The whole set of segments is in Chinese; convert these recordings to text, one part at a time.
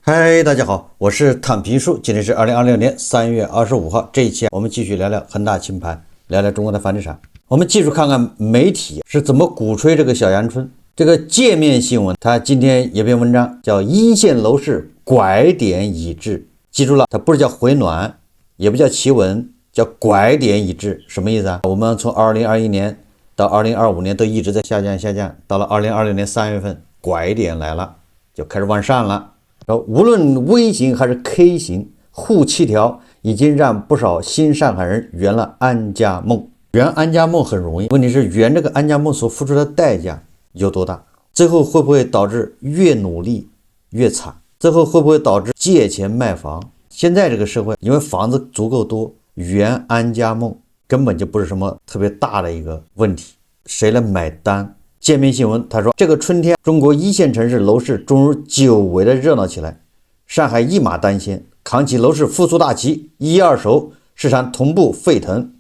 嗨，大家好，我是躺平叔，今天是2026年3月25号。这一期我們繼續聊聊恆大清盤，聊聊中國的房地產。我們繼續看看媒體是怎麼鼓吹這個小陽春。這個界面新聞，它今天有篇文章叫一線樓市拐點已至。記住了，它不是叫回暖，也不叫企穩，叫拐點已至。什麼意思啊？我們從2021年到2025年都一直在下降，到了2026年3月份，拐點來了，就開始往上了。無論 V 型還是 K 型，滬七條已經讓不少新上海人圓了安家夢。圓安家夢很容易，問題是圓這個安家夢所付出的代價有多大？最後會不會導致越努力越慘？最後會不會導致借錢賣房？現在這個社會，因為房子足夠多，圓安家夢根本就不是什麼特別大的一個問題。誰來買單？界面新聞他說，這個春天中國一線城市樓市終如久違的熱鬧起來，上海一馬當先，扛起樓市復甦大旗，一二手市場同步沸騰，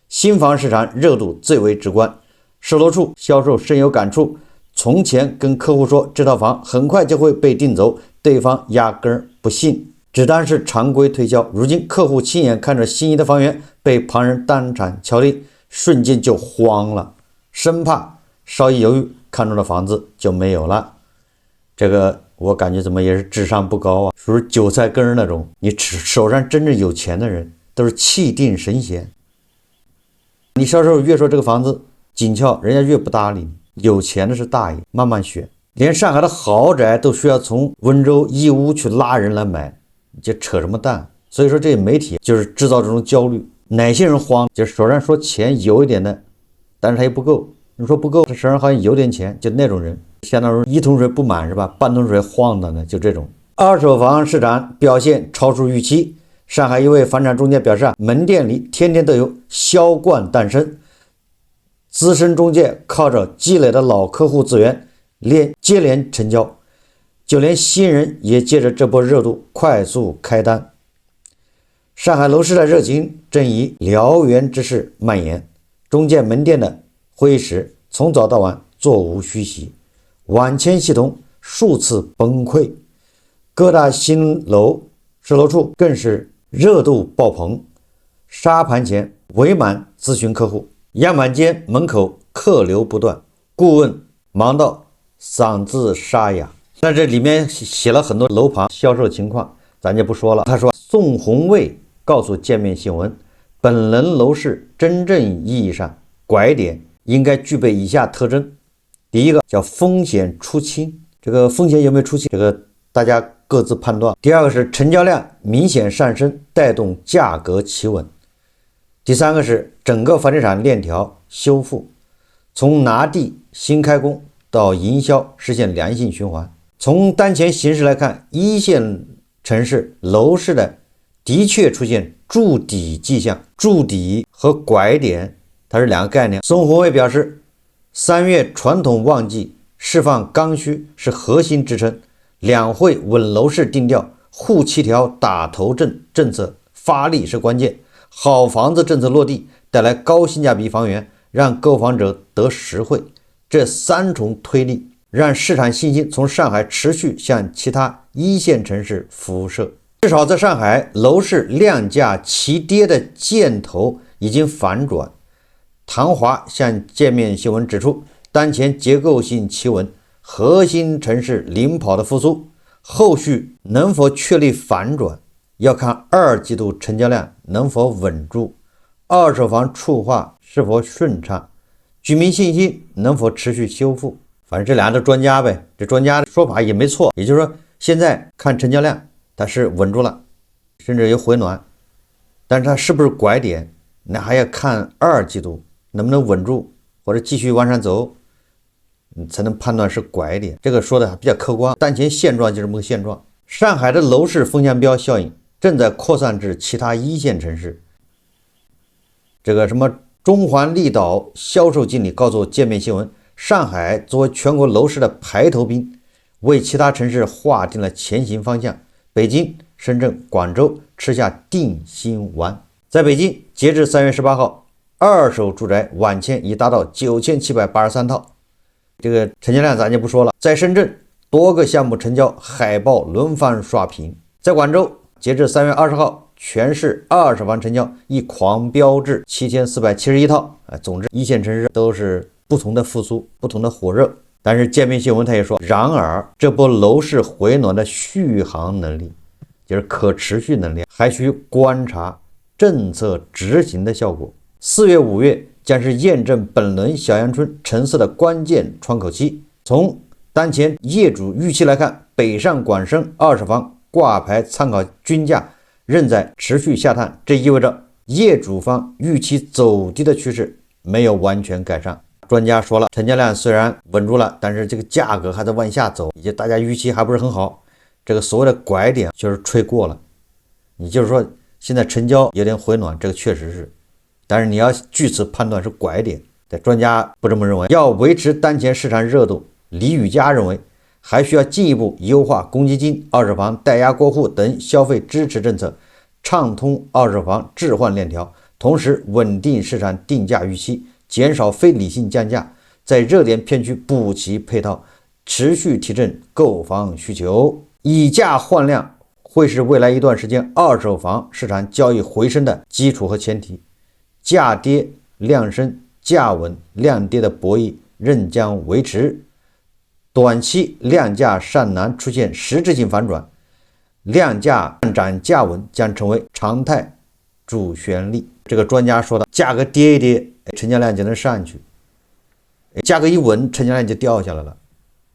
新房市場熱度最為直觀。售樓處銷售深有感觸，從前跟客戶說這套房很快就會被訂走，對方壓根不信，只當是常規推銷。如今客戶親眼看着心儀的房源被旁人當場敲定，瞬間就慌了，生怕稍一猶豫，看中的房子就沒有了。這個我感覺怎麼也是智商不高啊，屬於韭菜根兒那種。你手上真正有錢的人都是氣定神閒，你銷售越說這個房子緊俏，人家越不搭理你。有錢的是大爺，慢慢選。連上海的豪宅都需要從溫州義烏去拉人來買，你這扯什麼蛋？所以說這些媒體就是制造這種焦慮。哪些人慌？就是手上說錢有一點的，但是他也不夠。你說不夠，他手上好像有點錢，就那種人，相當於一桶水不滿是吧？半桶水晃的呢，就這種。二手房市場表現超出預期，上海一位房產中介表示門店裡天天都有銷冠誕生，資深中介靠着積累的老客戶資源接連成交，就連新人也借着這波熱度快速開單。上海樓市的熱情正以燎原之勢蔓延，中介門店的會議室從早到晚座無虛席，網簽系統數次崩潰，各大新樓售樓處更是熱度爆棚，沙盤前圍滿諮詢客戶，樣板間門口客流不斷，顧問忙到嗓子沙啞。但這裡面寫了很多樓盤銷售情況，咱就不說了。他說，宋宏衛告訴界面新聞，本輪樓市真正意義上拐點應該具備以下特徵。第一個叫風險出清，這個風險有沒有出清，這個大家各自判斷。第二個是成交量明顯上升，帶動價格企穩。第三個是整個房地產鏈條修復，從拿地、新開工到營銷實現良性循環。從當前形勢來看，一線城市樓市的確出現築底跡象，築底和拐點它是兩個概念。宋宏衛表示，3月傳統旺季釋放剛需是核心支撐，兩會穩樓市定調，滬七條打頭陣政策發力是關鍵。好房子政策落地，帶來高性價比房源，讓購房者得實惠。這三重推力讓市場信心從上海持續向其他一線城市輻射。至少在上海，樓市量價齊跌的箭頭已經反轉。唐華向界面新聞指出，當前結構性企穩，核心城市領跑的復甦，後續能否確立反轉，要看二季度成交量能否穩住，二手房觸化是否順暢，居民信心能否持續修復。反正這兩個都專家唄，這專家的說法也沒錯。也就是說，現在看成交量它是穩住了，甚至有回暖，但是它是不是拐點，那還要看二季度能不能穩住，或者繼續往上走，才能判斷是拐點。這個說的還比較客觀，當前現狀就這麼個現狀。上海的樓市風向標效應正在擴散至其他一線城市。這個什麼中環力導銷售經理告訴界面新聞，上海作為全國樓市的排頭兵，為其他城市劃定了前行方向。北京、深圳、廣州吃下定心丸。在北京，截至3月18號，二手住宅網簽已達到9783套，這個成交量咱就不說了。在深圳，多個項目成交海報輪番刷屏。在廣州，截至3月20號，全市20房成交一狂飆至7471套。總之，一線城市都是不同的復甦，不同的火熱。但是界面新聞他也說，然而這波樓市回暖的續航能力，就是可持續能力，還需觀察政策執行的效果。4月、5月將是驗證本輪小陽春成色的關鍵窗口期。從當前業主預期來看，北上廣深20房掛牌參考均價仍在持續下探，這意味着業主方預期走低的趨勢沒有完全改善。專家說了，成交量雖然穩住了，但是這個價格還在往下走，以及大家預期還不是很好。這個所謂的拐點就是吹過了。你就是說現在成交有點回暖，這個確實是，但是你要據此判斷是拐點，但專家不這麼認為。要維持當前市場熱度，李宇嘉認為還需要進一步優化公積金、20房代押过戶等消費支持政策，暢通20房置換鏈條，同時穩定市場定價預期，減少非理性降價，在熱點片區補齊配套，持續提振購房需求。以價換量會是未來一段時間二手房市場交易回升的基礎和前提，價跌量升、價穩量跌的博弈仍將維持。短期量價尚難出現實質性反轉，量價上漲價穩將成為常態主旋律。這個專家說的，價格跌一跌，成交量就能上去；價格一穩，成交量就掉下來了。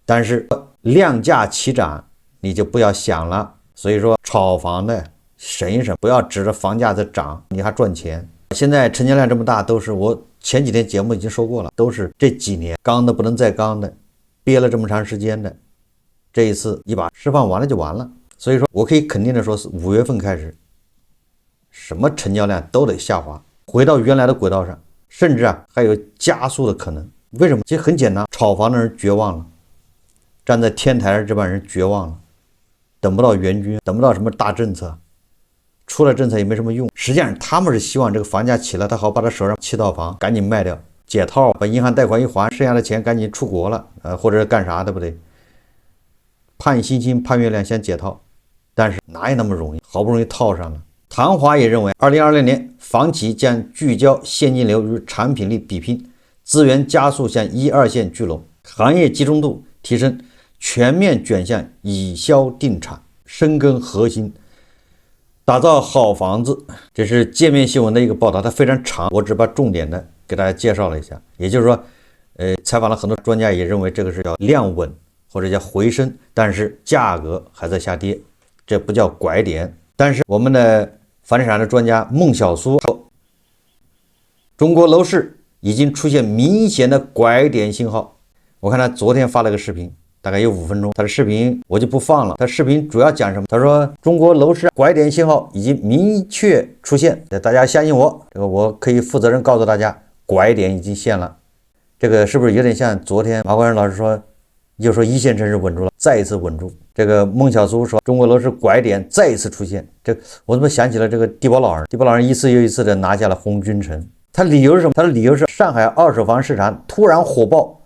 但是量價齊漲，你就不要想了。所以說，炒房的省一省，不要指着房價在漲，你還賺錢。現在成交量這麼大，都是我前幾天節目已經說過了，都是這幾年剛的不能再剛的，憋了這麼長時間的，這一次一把釋放完了就完了。所以說我可以肯定的说，是5月份開始，什麼成交量都得下滑，回到原來的軌道上，甚至還有加速的可能。為什麼？其實很簡單，炒房的人絕望了，站在天台上這幫人絕望了，等不到援軍，等不到什麼大政策，出了政策也沒什麼用。實際上他們是希望這個房價起來，他好把他手上7套房趕緊賣掉，解套，把銀行貸款一還，剩下的錢趕緊出國了，或者幹啥，對不對？盼星星盼月亮想解套，但是哪有那麼容易？好不容易套上了。唐华也認為，2026年房企將聚焦現金流與產品力比拼，資源加速向1、2線聚攏，行業集中度提升，全面捲向以銷定產，深耕核心，打造好房子。這是界面新聞的一個報道，它非常長，我只把重點的給大家介紹了一下。也就是說，採訪了很多專家，也認為這個是叫量穩或者叫回升，但是價格還在下跌，這不叫拐點。但是我們的房地產的專家孟小苏說，中國樓市已經出現明顯的拐點信號。我看他昨天發了個視頻，大概有5分鐘，他的視頻我就不放了。他視頻主要講什麼？他說中國樓市拐點信號已經明確出現，大家相信我，這個我可以負責任告訴大家，拐點已經現了。這個是不是有點像昨天馬國元老師說，又說一線城市穩住了，再一次穩住。這個孟小苏說中國楼市拐點再一次出現，這我怎麼想起了這個地保老人？地保老人一次又一次的拿下了紅军城。他理由是什麼？他的理由是上海二手房市场突然火爆，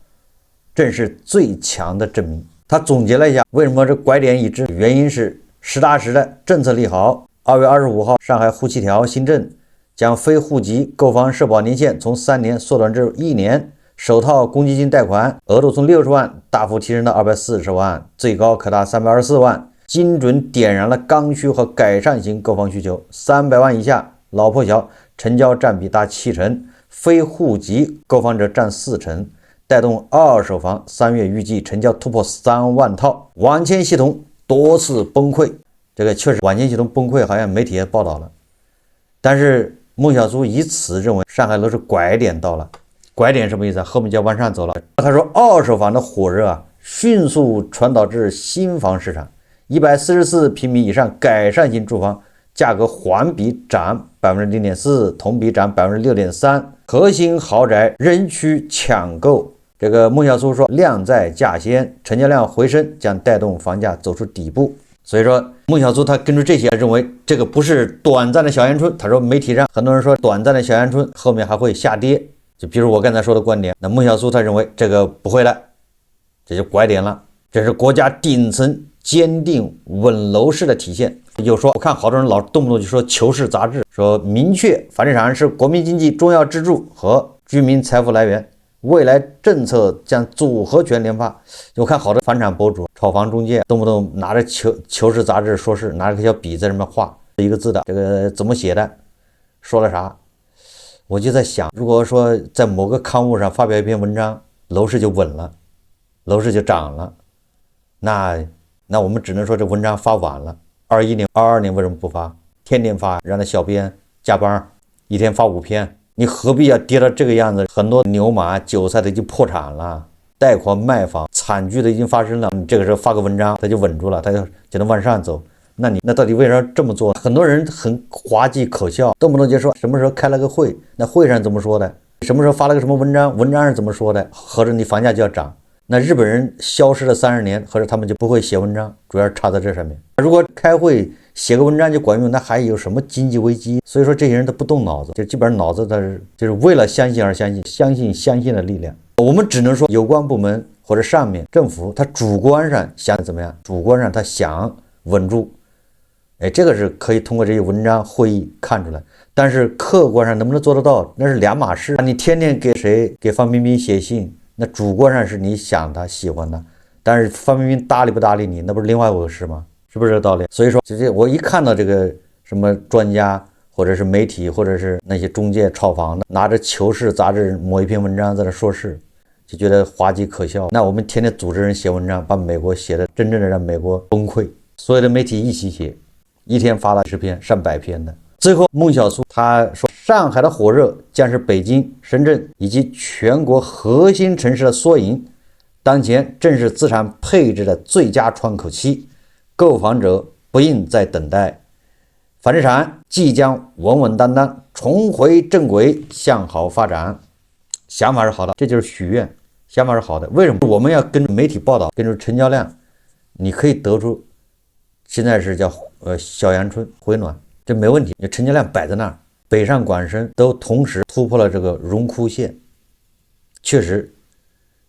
正是最強的證明。他總結了一下為什麼這拐點已至，原因是實打實的政策利好。2月25號，上海沪7條新政將非戶籍購房社保年限從3年縮短至1年。首套公積金貸款額度從60萬大幅提升到240萬，最高可達324萬，精準點燃了剛需和改善型購房需求。300萬以下老破小成交占比達70%，非戶籍購房者占40%，帶動二手房3月預計成交突破3萬套。網簽系統多次崩潰，這個確實網簽系統崩潰，好像媒體也報道了。但是孟小苏以此認為上海樓市拐點到了。拐點什麼意思？後面就要往上走了。他說二手房的火熱迅速傳導至新房市場，144平米以上改善型住房價格環比漲 0.4%， 同比漲 6.3%， 核心豪宅仍需搶購。這個孟小苏說量在價先，成交量回升將帶動房價走出底部。所以說孟小苏他根據這些認為這個不是短暫的小陽春。他說媒體上很多人說短暫的小陽春後面還会下跌，就比如我剛才說的觀點，那孟小苏他認為這個不會的，這就拐點了。這是國家頂層堅定穩樓市的體現。有說我看好多人老动不動就說求是杂志，說明確房地產是国民經濟重要支柱和居民財富來源，未来政策將組合拳連發。我看好多房產博主、炒房中介动不動拿着求是雜志說是，拿着个小筆在那邊畫一個字的，这個怎麼寫的，說了啥。我就在想，如果說在某個刊物上發表一篇文章，樓市就穩了，樓市就漲了，那我們只能說這文章發晚了。21年、22年為什麼不發？天天發，讓那小編加班，一天發5篇，你何必要跌到這個樣子？很多牛馬韭菜都已經破產了，貸款賣房慘劇都已經發生了，你這個時候發個文章，它就穩住了，它就能往上走。那到底為啥這麼做？很多人很滑稽可笑，動不動就說什麼時候開了個會，那會上怎麼說的？什麼時候發了個什麼文章，文章是怎麼說的？合着你房價就要漲。那日本人消失了30年，合着他們就不會寫文章，主要是差在這上面。如果開會寫個文章就管用，那還有什麼經濟危機？所以說這些人都不動腦子，就基本上腦子他就是為了相信而相信，相信的力量。我們只能說有關部門或者上面政府，他主觀上想怎麼樣？主觀上他想穩住。這個是可以通過這些文章會議看出來，但是客觀上能不能做得到，那是兩碼事。你天天給誰？給范冰冰寫信，那主觀上是你想他喜歡他，但是范冰冰搭理不搭理你，那不是另外一回事嗎？是不是這個道理？所以說，我一看到這個什麼專家或者是媒體或者是那些中介炒房的，拿着求是雜誌某一篇文章在那說事，就覺得滑稽可笑。那我們天天組織人寫文章，把美國寫的真正的讓美國崩潰，所有的媒體一起寫。一天發了10篇、上百篇的。最後，孟小苏他說，上海的火熱將是北京、深圳以及全國核心城市的縮影。當前正是資產配置的最佳窗口期，購房者不應再等待，房地產即將穩穩當當重回正軌，向好發展。想法是好的，這就是許願，想法是好的。為什麼我們要跟着媒體報道，跟着成交量？你可以得出，現在是叫小陽春回暖，這沒問題。你成交量擺在那兒，北上廣深都同時突破了這個榮枯線，確實，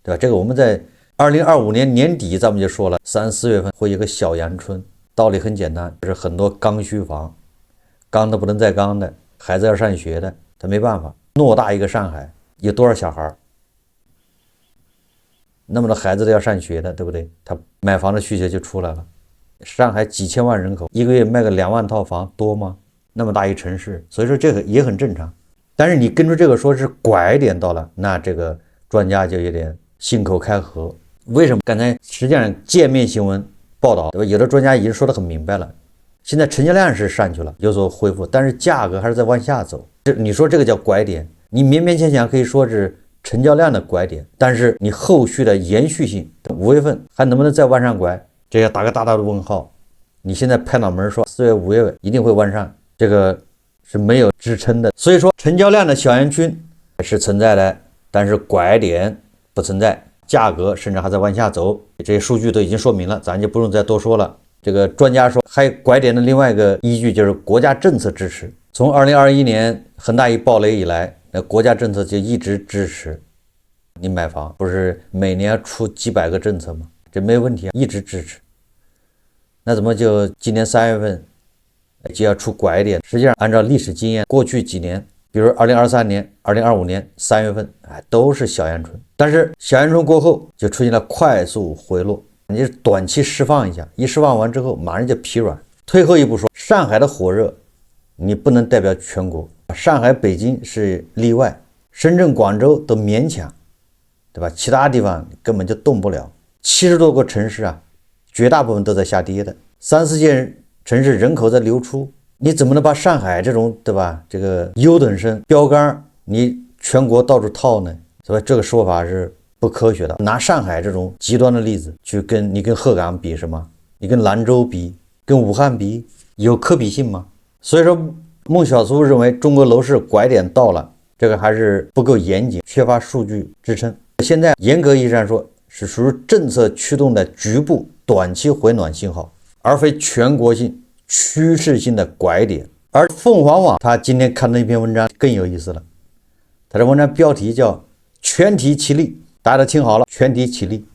對吧？這個我們在2025年年底咱們就說了，3、4月份會有個小陽春。道理很簡單，就是很多剛需房，剛的不能再剛的，孩子要上學的，他沒辦法。偌大一個上海，有多少小孩？那麼多孩子都要上學的，對不對？他買房的需求就出來了。上海幾千萬人口，一個月賣個2萬套房，多嗎？那麼大一城市，所以說這個也很正常。但是你跟着這個說是拐點到了，那這個專家就有點信口開河。為什麼？剛才實際上界面新聞報道，對吧？有的專家已經說得很明白了，現在成交量是上去了，有所恢復，但是價格還是在往下走。你說這個叫拐點，你勉勉強強可以說是成交量的拐點，但是你後續的延續性，5月份還能不能再往上拐？這要打個大大的問號。你現在拍腦門說4月、5月一定會往上，這個是沒有支撐的。所以說成交量的小陽春是存在的，但是拐點不存在，價格甚至還在往下走。這些數據都已經說明了，咱就不用再多說了。這個專家說還有拐點的另外一個依據就是國家政策支持。從2021年恆大一暴雷以來，那國家政策就一直支持你買房，不是每年要出幾百個政策嗎？這沒有問題啊，一直支持。那怎麼就今年3月份就要出拐點？實際上按照歷史經驗，過去幾年，比如2023年、2025年3月份，都是小陽春。但是小陽春過後就出現了快速回落，你就短期釋放一下，一釋放完之後馬上就疲軟。退後一步說，上海的火熱，你不能代表全國，上海、北京是例外，深圳、廣州都勉強，對吧？其他地方根本就動不了。70多個城市啊，絕大部分都在下跌的。3、4線城市人口在流出，你怎麼能把上海這種，對吧？這個優等生標杆，你全國到處套呢？所以這個說法是不科學的。拿上海這種極端的例子去跟鶴崗比什麼？你跟蘭州比，跟武漢比，有可比性嗎？所以說，孟小苏認為中國樓市拐點到了，這個還是不夠嚴謹，缺乏數據支撐。現在嚴格意義上說，是屬於政策驅動的局部短期回暖信號，而非全國性趨勢性的拐點。而鳳凰網他今天看的一篇文章更有意思了，他的文章標題叫全體起立，大家都聽好了，全體起立。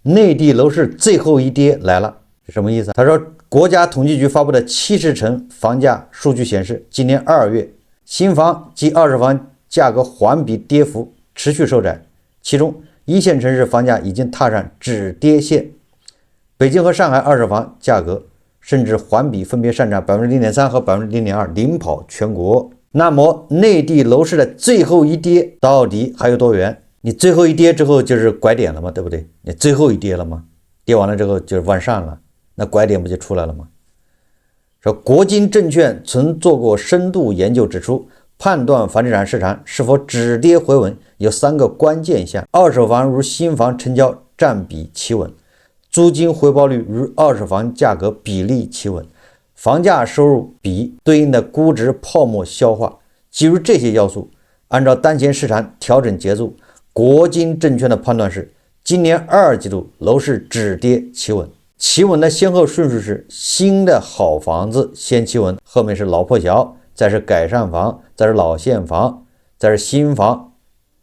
內地樓市最後一跌來了，是什麼意思？他說，國家統計局發布的70城房價數據顯示，今年2月新房及二手房價格環比跌幅持續收窄，其中一線城市房價已經踏上止跌線，北京和上海二手房價格甚至環比分別上漲 0.3% 和 0.2%， 領跑全國。那麼內地樓市的最後一跌到底還有多遠？你最後一跌之後就是拐點了嘛，对不对？你最後一跌了吗？跌完了之後就是往上了，那拐點不就出来了吗？说国金證券曾做过深度研究，指出判断房地產市場是否止跌回穩有3個關鍵項：二手房如新房成交占比企穩，租金回報率與二手房價格比例企穩，房價收入比對應的估值泡沫消化。基於這些要素，按照當前市場調整節奏，國金證券的判斷是，今年2季度樓市止跌企穩。企穩的先後順序是：新的好房子先企穩，後面是老破小，再是改善房，再是老現房，再是新房，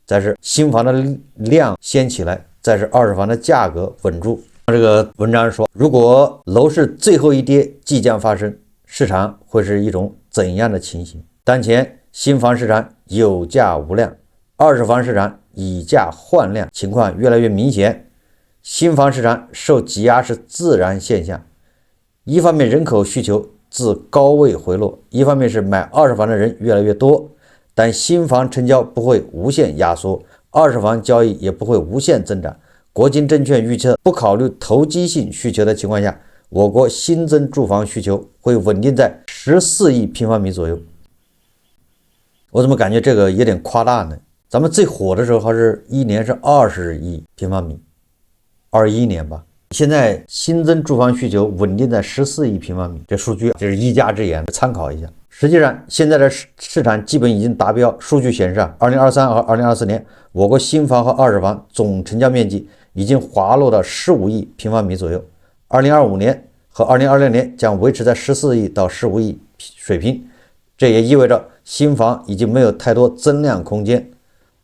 再是新房的量先起来，再是二手房的價格穩住。这個文章說，如果樓市最後一跌即將發生，市場會是一種怎樣的情形？當前新房市場有價無量，二手房市場以價換量情況越來越明顯，新房市場受擠壓是自然現象。一方面人口需求自高位回落，一方面是買二手房的人越來越多，但新房成交不會無限壓縮，二手房交易也不會無限增长。國金證券預測，不考慮投機性需求的情況下，我國新增住房需求會穩定在14億平方米左右。我怎麼感覺這個有點誇大呢？咱們最火的時候還是一年是20億平方米，21年吧。現在新增住房需求穩定在14億平方米，這數據這是一家之言，參考一下。實際上現在的市場基本已經達標，數據顯示2023和2024年我國新房和二手房總成交面積已經滑落到15億平方米左右，2025年和2026年將維持在14億到15億水平，這也意味着新房已經沒有太多增量空間。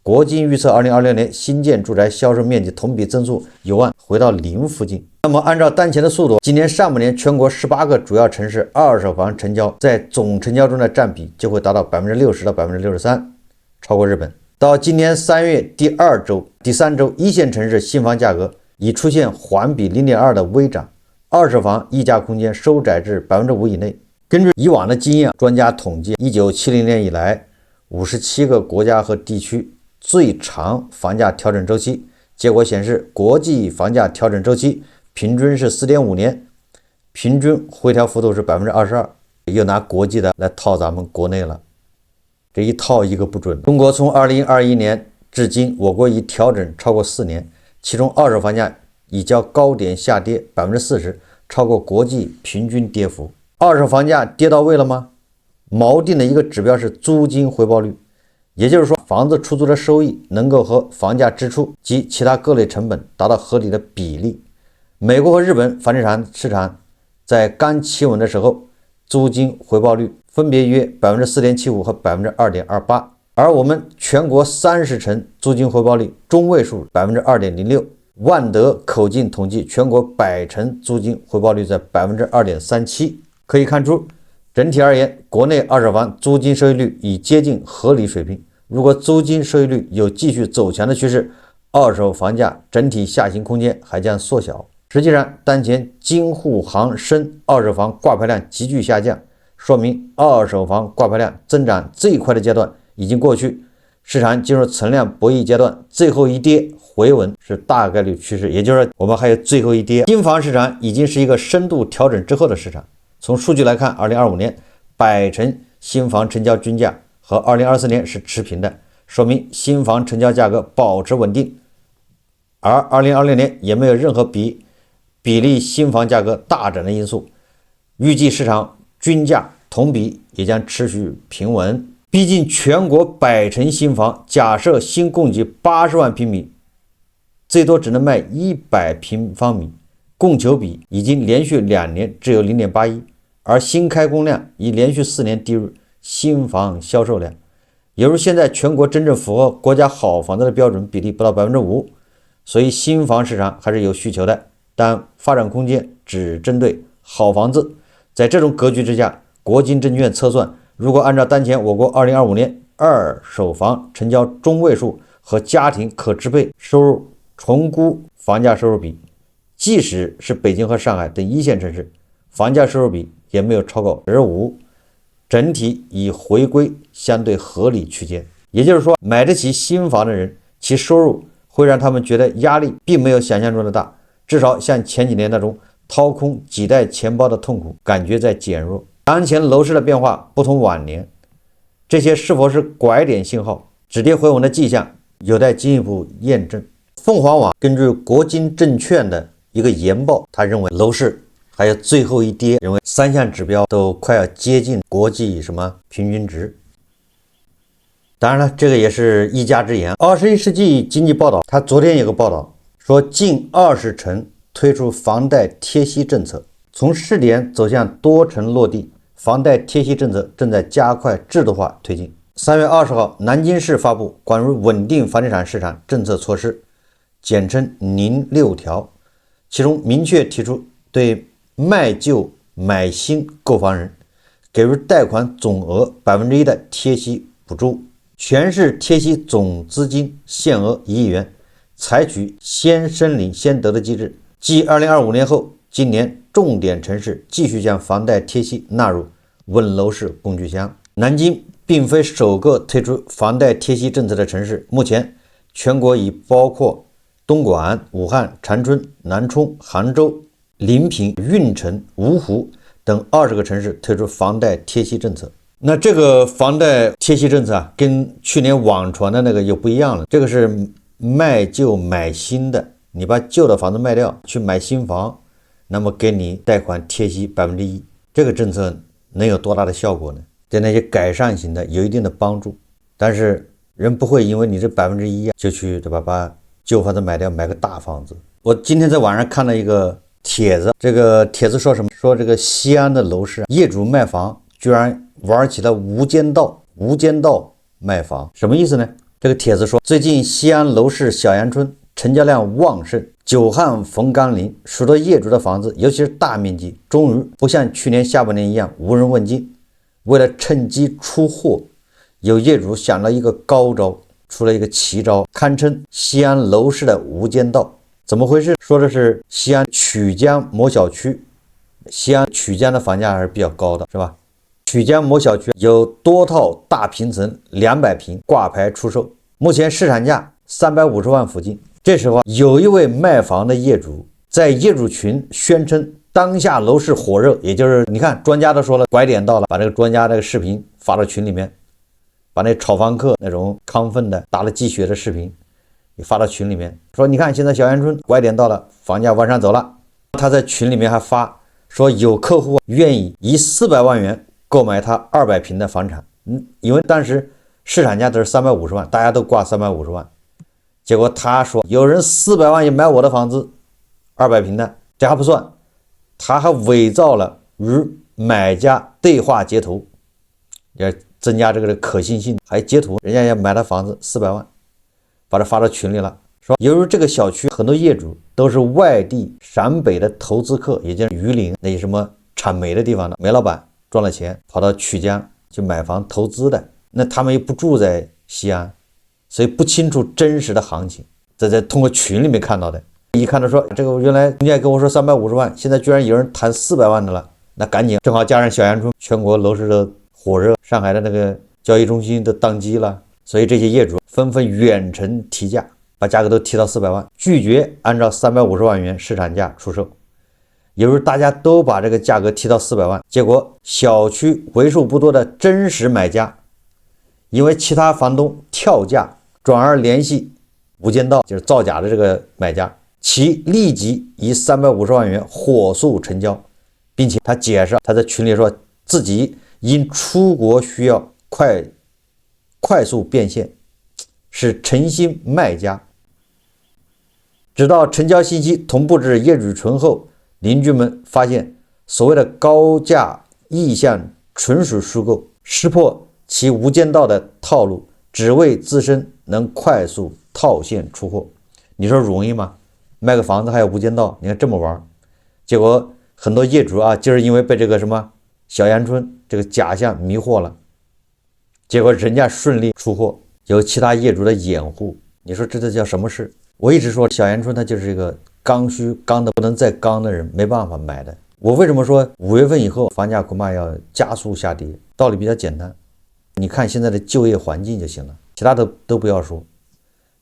國金預測2026年新建住宅銷售面積同比增速有望回到0附近。那麼按照當前的速度，今年上半年全國18個主要城市二手房成交在總成交中的占比就會達到60%到63%，超過日本。到今年3月第3周，一線城市新房價格已出現環比0.2的微漲，二手房溢價空間收窄至5%以內。根據以往的經驗，專家統計1970年以來57個國家和地區最長房價調整周期，結果顯示國際房價調整周期平均是4.5年，平均回調幅度是22%，又拿國際的来套咱們国內了，這一套一個不準。中國從2021年至今，我國已調整超過4年，其中二手房價已較高點下跌40%，超過國際平均跌幅。二手房價跌到位了嗎？锚定的一個指標是租金回報率，也就是說房子出租的收益能夠和房價支出及其他各類成本達到合理的比例。美国和日本房地產市場在剛企穩的時候，租金回報率分別約 4.75% 和 2.28%， 而我們全國30城租金回報率中位數 2.06%。萬德口徑統計全國100城租金回報率在 2.37%。可以看出，整體而言，國內二手房租金收益率已接近合理水平。如果租金收益率有繼續走强的趨勢，二手房價整體下行空間還將縮小。實際上，當前京滬杭深二手房掛牌量急劇下降，說明二手房掛牌量增長最快的階段已經過去，市場進入存量博弈階段，最後一跌回穩是大概率趨勢，也就是我們還有最後一跌。新房市场已經是一個深度調整之後的市場。從數據來看，2025年100城新房成交均價和2024年是持平的，說明新房成交價格保持穩定，而2026年也沒有任何比例新房價格大漲的因素，預計市場均價同比也將持續平穩。畢竟全國100城新房，假設新供給80萬平米，最多只能賣100平方米，供求比已經連續2年只有 0.81， 而新開工量已連續4年低於新房銷售量。也就是現在全國真正符合國家好房子的標準比例不到 5%，所以新房市场還是有需求的，但发展空间只針對好房子。在這種格局之下，國金證券測算，如果按照當前我國2025年二手房成交中位數和家庭可支配收入重估房價收入比，即使是北京和上海等一線城市，房價收入比也沒有超過15%，整體已回歸相對合理區間。也就是說，買得起新房的人，其收入會讓他們覺得壓力並沒有想象中的大，至少像前幾年那種掏空幾袋錢包的痛苦感覺在減弱。當前樓市的變化不同往年，這些是否是拐點信號、止跌回穩的跡象，有待進一步驗證。鳳凰網根據國金證券的一個研報，他認為樓市還有最後一跌，認為3項指標都快要接近國際什麼平均值。當然了，這個也是一家之言。21世紀經濟報道，他昨天有個報道說，近20城推出房貸貼息政策，從試點走向多城落地，房貸貼息政策正在加快制度化推進。3月20號，南京市發布關於穩定房地產市場政策措施，簡稱06條，其中明確提出對賣舊買新購房人給予貸款總額1%的貼息補助，全市貼息總資金限額1億元，採取先申領先得的機制。繼2025年後，今年重點城市繼續將房貸貼息納入穩樓市工具箱。南京並非首個推出房貸貼息政策的城市，目前全國已包括東莞、武漢、長春、南充、杭州、臨平、運城、蕪湖等20個城市推出房貸貼息政策。那這個房貸貼息政策啊，跟去年網傳的那個又不一樣了。這個是賣舊買新的，你把舊的房子賣掉去買新房，那麼給你貸款貼息1%。這個政策能有多大的效果呢？對那些改善型的有一定的幫助，但是人不會因為你這1%就去，對吧，把舊房子買掉，買個大房子。我今天在網上看了一個帖子，這個帖子說什麼？說這個西安的樓市業主賣房居然玩起了無間道賣房，什麼意思呢？這個帖子說，最近西安樓市小陽春成交量旺盛，久旱逢甘霖，許多業主的房子，尤其是大面積，終於不像去年下半年一樣無人問津。為了趁機出貨，有業主想了一個高招，出了一個奇招，堪稱西安樓市的無間道。怎麼回事？說的是西安曲江某小區，西安曲江的房價還是比較高的，是吧？曲江某小區有多套大平層200平掛牌出售，目前市場價350萬附近。這時候有一位賣房的業主在業主群宣稱當下楼市火熱，也就是你看專家都說了，拐點到了，把这个專家这個視頻發到群裡面，把那炒房客那種亢奮的打了雞血的視頻也發到群裡面，說你看現在小陽春拐點到了，房價往上走了。他在群裡面還發說有客戶願意以400萬元購買他200平的房產，因為當時市場價都是350萬，大家都掛350萬，結果他說有人400萬也買我的房子200平的，這還不算，他還偽造了與買家對話截圖，也增加這個可信性，還截圖人家要買他房子400萬，把它發到群裡了。說由於這個小區很多業主都是外地陝北的投資客，也就是榆林那些什麼產煤的地方的煤老闆賺了錢跑到曲江去買房投資的，那他們又不住在西安，所以不清楚真實的行情，這在通過群裡面看到的。一看到說這個原來人家跟我說350萬，現在居然有人談400萬的了，那趕緊，正好加上小陽春，全國樓市的火熱，上海的那個交易中心都當機了，所以這些業主紛紛遠程提價，把價格都提到400萬，拒絕按照350萬元市場價出售。由於大家都把這個價格提到400萬，結果小區為數不多的真實買家，因為其他房東跳價，轉而聯繫無間道，就是造假的這個買家，其立即以350萬元火速成交，並且他解釋，他在群裡說自己因出國需要快速變現，是誠心賣家。直到成交信息同步至業主群後，鄰居們發現所謂的高價意向純屬虛構，識破其無間道的套路，只為自身能快速套現出貨。你說容易嗎？賣個房子還要无間道，你看这麼玩，結果很多業主啊，就是因為被這個什麼小陽春這個假象迷惑了，結果人家順利出貨，有其他業主的掩護，你說這叫什麼事？我一直說小陽春他就是一個剛需剛的不能再剛的人沒辦法買的。我為什麼說5月份以後房價恐怕要加速下跌？道理比較簡單，你看現在的就業環境就行了，其他都不要說，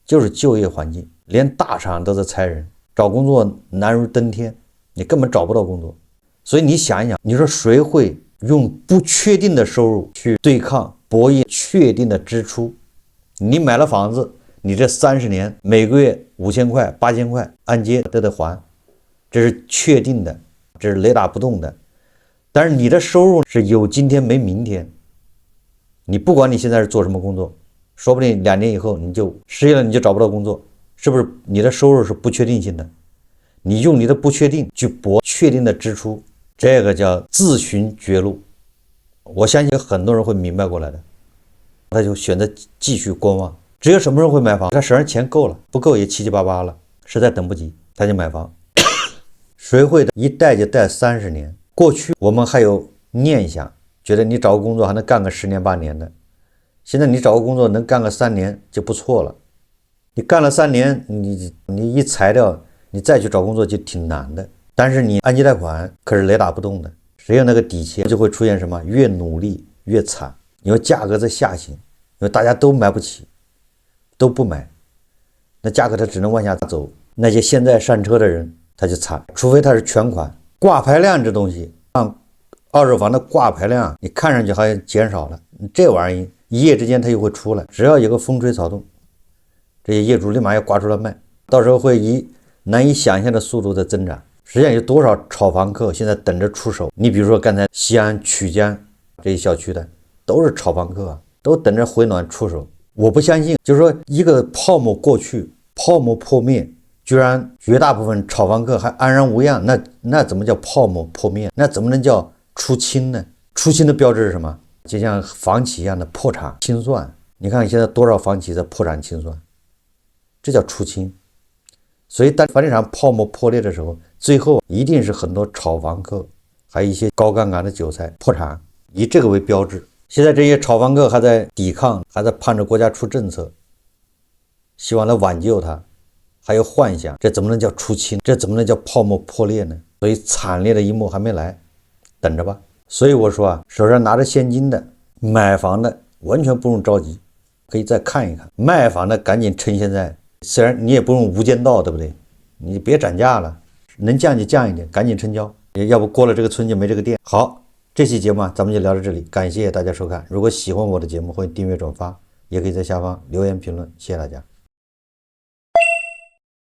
就是就業環境，連大廠都在裁人，找工作難如登天，你根本找不到工作。所以你想一想，你說誰會用不確定的收入去对抗博弈確定的支出？你買了房子，你這30年每個月5000塊、8000塊按揭都得還，這是確定的，這是雷打不動的。但是你的收入是有今天沒明天，你不管你現在是做什么工作，說不定2年以後你就失業了，你就找不到工作，是不是？你的收入是不確定性的，你用你的不確定去搏確定的支出，這個叫自尋絕路。我相信很多人會明白過來的，他就選擇繼續觀望。只有什麼人會買房？他手上錢夠了，不夠也七七八八了，實在等不及他就買房。誰會的一貸就貸30年？過去我們還有念想，覺得你找個工作還能幹個10年8年的，現在你找個工作能幹個3年就不錯了。你幹了3年，你一裁掉，你再去找工作就挺難的。但是你按揭貸款可是雷打不动的，谁有那个底气，就会出現什么？越努力越慘，因為價格在下行，因為大家都買不起，都不買，那價格它只能往下走。那些現在上車的人他就慘，除非他是全款。掛牌量這東西，讓二手房的掛牌量你看上去好像減少了，這玩意一夜之間它又會出來，只要有個風吹草動，這些業主立馬要掛出來賣，到時候會以難以想象的速度在增長。實際上有多少炒房客現在等着出手？你比如說剛才西安曲江這些小區的都是炒房客啊，都等着回暖出手。我不相信，就是說一個泡沫過去，泡沫破滅，居然絕大部分炒房客還安然無恙，那怎麼叫泡沫破滅？那怎麼能叫出清呢？出清的標誌是什麼？就像房企一樣的破產清算。你看現在多少房企在破產清算，這叫出清。所以當房地產泡沫破裂的時候，最後一定是很多炒房客還有一些高槓桿的韭菜破產，以這個為標誌。現在這些炒房客還在抵抗，還在盼着國家出政策，希望來挽救它，還有幻想，這怎麼能叫出清？這怎麼能叫泡沫破裂呢？所以慘烈的一幕還沒來，等着吧。所以我說啊，手上拿着現金的買房的完全不用着急，可以再看一看；賣房的趕緊趁現在，雖然你也不用無間道，對不對？你別漲價了，能降就降一點，趕緊成交，要不過了這個村就沒這個店。好，這期節目咱們就聊到這裡，感謝大家收看。如果喜歡我的節目，歡迎訂閱轉發，也可以在下方留言評論，謝謝大家。